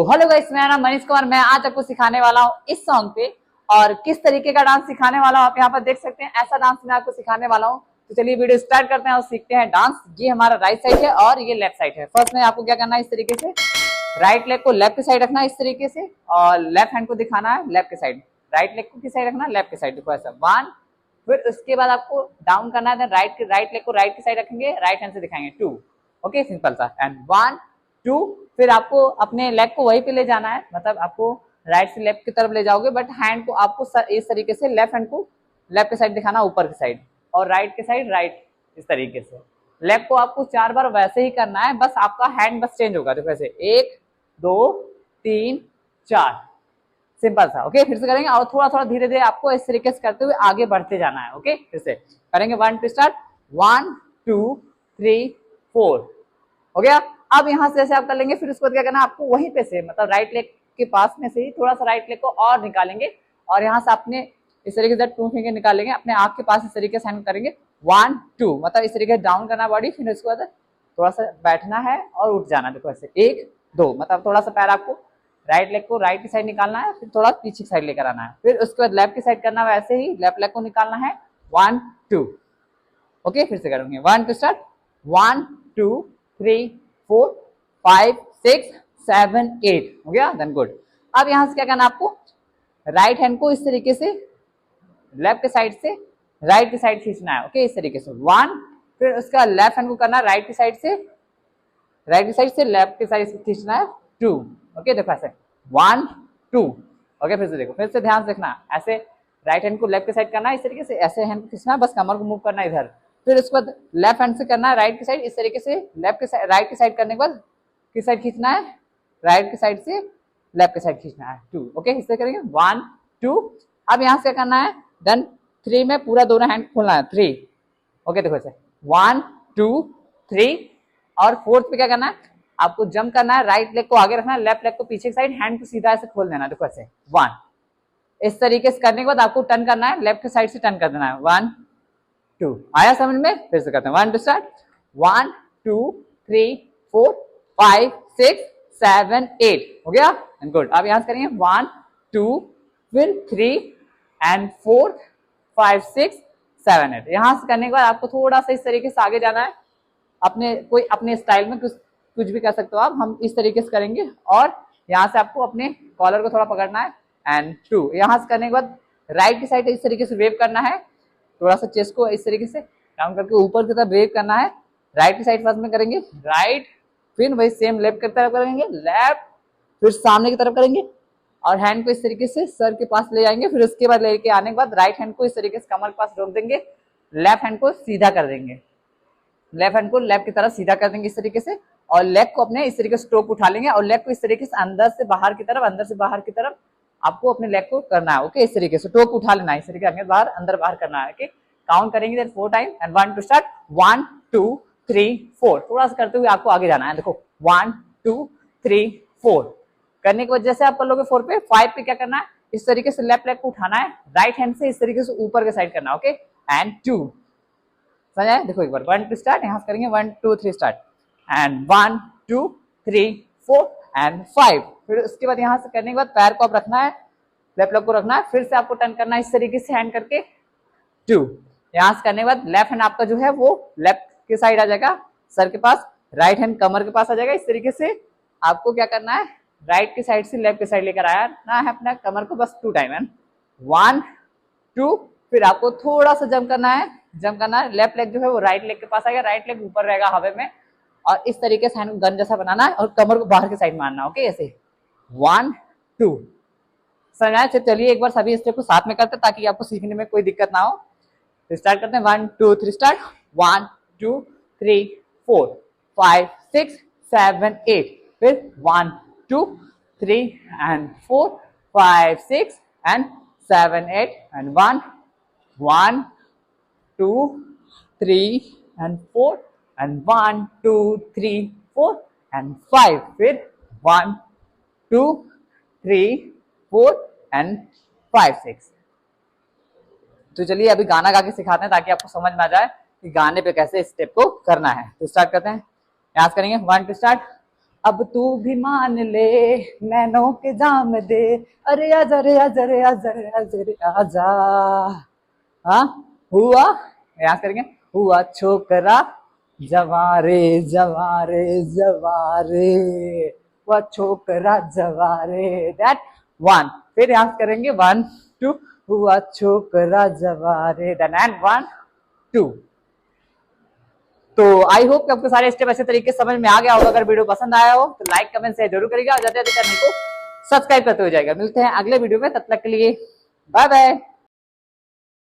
Hello guys, मेरा नाम मनीष कुमार। मैं आज आपको सिखाने वाला हूँ इस सॉन्ग पे और किस तरीके का डांस सिखाने वाला हूँ। आप यहाँ पर देख सकते हैं, ऐसा डांस मैं आपको सिखाने वाला हूँ। तो चलिए वीडियो स्टार्ट करते हैं और सीखते हैं डांस। ये हमारा राइट साइड है और ये लेफ्ट साइड है। फर्स्ट में आपको क्या करना है, इस तरीके से राइट लेग को लेफ्ट की साइड रखना है इस तरीके से, और लेफ्ट हैंड को दिखाना है लेफ्ट की साइड। राइट लेग को किस साइड रखना है, लेफ्ट की साइड। देखो ऐसा 1, फिर उसके बाद आपको डाउन करना है, राइट लेग को राइट की साइड रखेंगे, राइट हैंड से दिखाएंगे 2। ओके, सिंपल सा। एंड 1 2, फिर आपको अपने लेग को वहीं पे ले जाना है, मतलब आपको राइट से लेफ्ट की तरफ ले जाओगे, बट हैंड को आपको इस तरीके से लेफ्ट हैंड को लेफ्ट की साइड दिखाना, ऊपर की साइड, और राइट की साइड राइट, इस तरीके से। लेग को आपको 4 बार वैसे ही करना है, बस आपका हैंड बस चेंज होगा। देखो ऐसे 1 2 3 4, सिंपल सा। ओके, फिर से करेंगे और थोड़ा थोड़ा धीरे धीरे आपको इस तरीके से करते हुए आगे बढ़ते जाना है। ओके, फिर से करेंगे 1 2 स्टार्ट, 1 2 3 4। हो गया। अब यहाँ से ऐसे आप कर लेंगे, फिर उसको क्या करना है आपको, वहीं पे से मतलब राइट लेग के पास में से ही थोड़ा सा राइट लेग को और निकालेंगे, और यहाँ से आपने इस तरीके से 2 फिंगर निकालेंगे, अपने आंख के पास इस तरीके से हैंड करेंगे 1 2, मतलब इस तरीके से डाउन करना बॉडी, फिर उसके बाद थोड़ा सा बैठना है और उठ जाना। देखो ऐसे 1 2, मतलब थोड़ा सा पैर आपको राइट लेग को राइट की साइड निकालना है, फिर थोड़ा पीछे की साइड लेकर आना है, फिर उसके बाद लेफ्ट की साइड करना है, वैसे ही लेफ्ट लेग को निकालना है 1 2। ओके, फिर से करेंगे 1 2 स्टार्ट, 1 2 3 4 5 6 7 8। हो गया, देन गुड। अब यहां से क्या करना आपको, राइट हैंड को इस तरीके से लेफ्ट की साइड से राइट की साइड खींचना है। ओके, इस तरीके से 1, फिर उसका लेफ्ट हैंड को करना राइट की साइड से लेफ्ट की साइड से खींचना है 2। ओके, देखो ऐसे 1 2। ओके, फिर से देखो, फिर से ध्यान से देखना, ऐसे राइट हैंड को लेफ्ट की साइड करना है इस तरीके से, ऐसे हैंड को खींचना है, बस कमर को मूव करना है इधर, फिर उसके बाद लेफ्ट हैंड से करना है राइट की साइड इस तरीके से, लेफ्ट की साइड राइट की साइड करने के बाद किस साइड खींचना है, राइट की साइड से लेफ्ट की साइड खींचना है 2। ओके, इससे करेंगे 1 2। अब यहाँ से क्या करना है, देन 3 में पूरा दोनों हैंड खोलना है 3। ओके, देखो ऐसे 1 2 3, और 4th पे क्या करना है आपको, जंप करना है, राइट लेग को आगे रखना है, लेफ्ट लेग को पीछे की साइड, हैंड को सीधा ऐसे खोल देना है। देखो ऐसे 1, इस तरीके से करने के बाद आपको टर्न करना है, लेफ्ट की साइड से टर्न कर देना है 1 2। आया समझ में? फिर से करते हैं 1 2 स्टार्ट, 1 2 3 4 5 6 7 8। हो गया, एंड गुड। अब यहां से करेंगे 1 2, फिर 3 एंड 4 5 6 7 8। यहां से करने के बाद आपको थोड़ा सा इस तरीके से आगे जाना है, अपने स्टाइल में कुछ भी कर सकते हो आप। हम इस तरीके से करेंगे, और यहाँ से आपको अपने कॉलर को थोड़ा पकड़ना है, एंड 2। यहाँ से करने के बाद राइट की साइड इस तरीके से वेव करना है, थोड़ा सा चेस्ट को इस तरीके से डाउन करके ऊपर की तरफ वेव करना है। राइट की साइड फर्स्ट में करेंगे राइट, फिर वही सेम लेफ्ट की तरफ करेंगे लेफ्ट, फिर सामने की तरफ करेंगे, और हैंड को इस तरीके से सर के पास ले जाएंगे, फिर उसके बाद लेके आने के बाद राइट हैंड को इस तरीके से कमर के पास रोक देंगे, लेफ्ट हैंड को सीधा कर देंगे, लेफ्ट हैंड को लेफ्ट की तरफ सीधा कर देंगे इस तरीके से, और लेग को अपने इस तरीके से स्ट्रोक उठा लेंगे, और लेग को इस तरीके से अंदर से बाहर की तरफ आपको अपने लेग को करना है। ओके, इस तरीके से टोक उठा लेना है, इस तरीके से बाहर अंदर बाहर करना है। ओके, काउंट करेंगे देन 4 टाइम, एंड 1 2 स्टार्ट, 1 2 3 4। थोड़ा सा करते हुए आपको आगे जाना है। देखो 1 2 3 4 करने की वजह से आप कर लोगे 4 पे। 5 पे क्या करना है, इस तरीके से लेफ्ट लेग को उठाना है, राइट हैंड से इस तरीके से ऊपर के साइड करना है। ओके, एंड 2 समझ आए? देखो एक बार 1 2 स्टार्ट, यहाँ से करेंगे 1 2 3 स्टार्ट, एंड 1 2 3 4 एंड 5। फिर उसके बाद यहाँ से करने के बाद पैर को आप रखना है, लेफ्ट लेग को रखना है, फिर से आपको टर्न करना है इस तरीके से हैंड करके 2। यहाँ से करने के बाद लेफ्ट हैंड आपका जो है वो लेफ्ट के साइड आ जाएगा सर के पास, राइट हैंड कमर के पास आ जाएगा। इस तरीके से आपको क्या करना है, राइट की साइड से लेफ्ट की साइड लेकर आना है अपना कमर को, बस 2 टाइम, एंड 1 2। फिर आपको थोड़ा सा जंप करना है, लेफ्ट लेग जो है वो राइट लेग के पास आएगा, राइट लेग ऊपर रहेगा हवा में, और इस तरीके से हैंड गन जैसा बनाना है, और कमर को बाहर की साइड मारना। ओके, ऐसे 1 2 समझ आए? चलिए एक बार सभी स्टेप को साथ में करते हैं ताकि आपको सीखने में कोई दिक्कत ना हो। तो स्टार्ट करते हैं 1 2 3 स्टार्ट, 1 2 3 4 5 6 7 8, फिर 1 2 3 and 4 5 6 and 7 8, and 1 1 2 3 and 4 and 1 2 3 4 and 5, फिर 1 2 3 4 एंड 5 6। तो चलिए अभी गाना गा के सिखाते हैं ताकि आपको समझ में आ जाए कि गाने पे कैसे स्टेप को करना है। तो स्टार्ट करते हैं, यहाँ से करेंगे 1 2 स्टार्ट। अब तू भी मान ले, नैनों के जाम दे, अरे आजा रे आजा रे आजा रे आजा रे आजा। हाँ हुआ, याद करेंगे, हुआ छोकरा जवारे जवारे जवारे, हुआ छोकरा जवारे, दैट वन। फिर याद करेंगे 1 2, हुआ छोकरा जवारे, देन एंड 1 2। तो आई होप कि आपको सारे स्टेप अच्छे तरीके से समझ में आ गया होगा। अगर वीडियो पसंद आया हो तो लाइक कमेंट शेयर जरूर करिएगा और जाते जाते चैनल को सब्सक्राइब करते हो जाएगा। मिलते हैं अगले वीडियो में, तब तक के लिए बाय बाय।